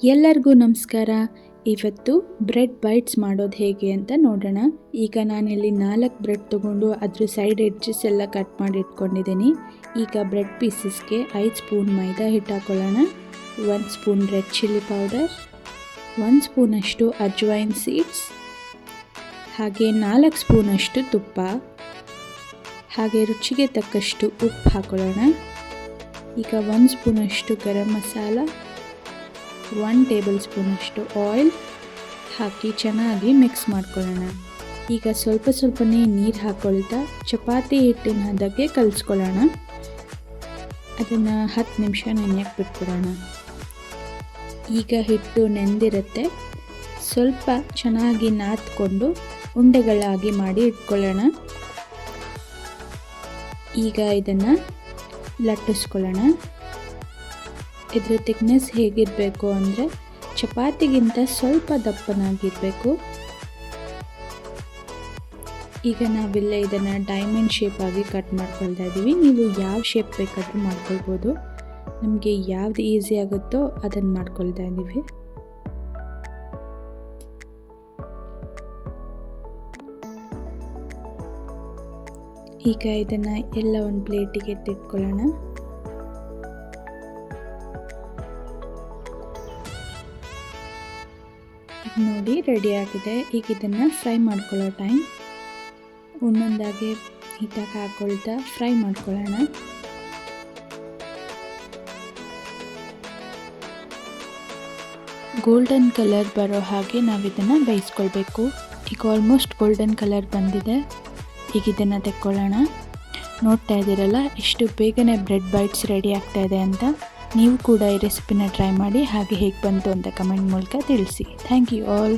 ಎಲ್ಲರಿಗೂ ನಮಸ್ಕಾರ. ಇವತ್ತು ಬ್ರೆಡ್ ಬೈಟ್ಸ್ ಮಾಡೋದು ಹೇಗೆ ಅಂತ ನೋಡೋಣ. ಈಗ ನಾನಿಲ್ಲಿ 4 ಬ್ರೆಡ್ ತೊಗೊಂಡು ಅದ್ರ ಸೈಡ್ ಎಡ್ಜಸ್ ಎಲ್ಲ ಕಟ್ ಮಾಡಿ ಇಟ್ಕೊಂಡಿದ್ದೀನಿ. ಈಗ ಬ್ರೆಡ್ ಪೀಸಸ್ಗೆ 5 ಸ್ಪೂನ್ ಮೈದಾ ಹಿಟ್ಟು ಹಾಕೊಳ್ಳೋಣ, 1 ಸ್ಪೂನ್ ರೆಡ್ ಚಿಲ್ಲಿ ಪೌಡರ್, 1 ಸ್ಪೂನಷ್ಟು ಅಜ್ವೈನ್ ಸೀಡ್ಸ್, ಹಾಗೆ 4 ಸ್ಪೂನಷ್ಟು ತುಪ್ಪ, ಹಾಗೆ ರುಚಿಗೆ ತಕ್ಕಷ್ಟು ಉಪ್ಪು ಹಾಕೊಳ್ಳೋಣ. ಈಗ 1 ಸ್ಪೂನಷ್ಟು ಗರಂ ಮಸಾಲ, 1 ಟೇಬಲ್ ಸ್ಪೂನಷ್ಟು ಆಯಿಲ್ ಹಾಕಿ ಚೆನ್ನಾಗಿ ಮಿಕ್ಸ್ ಮಾಡ್ಕೊಳ್ಳೋಣ. ಈಗ ಸ್ವಲ್ಪನೇ ನೀರು ಹಾಕ್ಕೊಳ್ತಾ ಚಪಾತಿ ಹಿಟ್ಟಿನ ಹದಕ್ಕೆ ಕಲಿಸ್ಕೊಳ್ಳೋಣ. ಅದನ್ನು 10 ನಿಮಿಷ ನೆನೆಯಕ್ಕೆ ಬಿಟ್ಬಿಡೋಣ. ಈಗ ಹಿಟ್ಟು ನೆಂದಿರುತ್ತೆ, ಸ್ವಲ್ಪ ಚೆನ್ನಾಗಿ ನಾದ್ಕೊಂಡು ಉಂಡೆಗಳಾಗಿ ಮಾಡಿ ಇಟ್ಕೊಳ್ಳೋಣ. ಈಗ ಇದನ್ನು ಲಟ್ಟಿಸ್ಕೊಳ್ಳೋಣ. ಇದರ ಥಿಕ್ನೆಸ್ ಹೇಗಿರಬೇಕು ಅಂದರೆ ಚಪಾತಿಗಿಂತ ಸ್ವಲ್ಪ ದಪ್ಪನಾಗಿರಬೇಕು. ಈಗ ನಾವಿಲ್ಲ ಇದನ್ನು ಡೈಮಂಡ್ ಶೇಪ್ ಆಗಿ ಕಟ್ ಮಾಡ್ಕೊಳ್ತಾ ಇದ್ದೀವಿ. ನೀವು ಯಾವ ಶೇಪ್ ಬೇಕಾದರೂ ಮಾಡ್ಕೊಳ್ಬೋದು, ನಮಗೆ ಯಾವ್ದು ಈಸಿ ಆಗುತ್ತೋ ಅದನ್ನು ಮಾಡ್ಕೊಳ್ತಾ ಇದ್ದೀವಿ. ಈಗ ಇದನ್ನು ಎಲ್ಲ ಒಂದು ಪ್ಲೇಟಿಗೆ ಎತ್ತಿಟ್ಕೊಳ್ಳೋಣ. ನೋಡಿ ರೆಡಿ ಆಗಿದೆ. ಈಗ ಇದನ್ನು ಫ್ರೈ ಮಾಡ್ಕೊಳ್ಳೋ ಟೈಮ್. ಒಂದೊಂದಾಗಿ ಹಿಟ್ಟಕ್ಕೆ ಹಾಕ್ಕೊಳ್ತಾ ಫ್ರೈ ಮಾಡ್ಕೊಳ್ಳೋಣ. ಗೋಲ್ಡನ್ ಕಲರ್ ಬರೋ ಹಾಗೆ ನಾವು ಇದನ್ನು ಬೇಯಿಸ್ಕೊಳ್ಬೇಕು. ಈಗ ಆಲ್ಮೋಸ್ಟ್ ಗೋಲ್ಡನ್ ಕಲರ್ ಬಂದಿದೆ. ಈಗ ಇದನ್ನು ತೆಕ್ಕೊಳ್ಳೋಣ. ನೋಡ್ತಾ ಇದ್ದೀರಲ್ಲ ಎಷ್ಟು ಬೇಗನೆ ಬ್ರೆಡ್ ಬೈಟ್ಸ್ ರೆಡಿ ಆಗ್ತಾ ಇದೆ ಅಂತ. ನೀವು ಕೂಡ ಈ ರೆಸಿಪಿನ ಟ್ರೈ ಮಾಡಿ, ಹಾಗೆ ಹೇಗೆ ಬಂತು ಅಂತ ಕಮೆಂಟ್ ಮೂಲಕ ತಿಳಿಸಿ. Thank you all.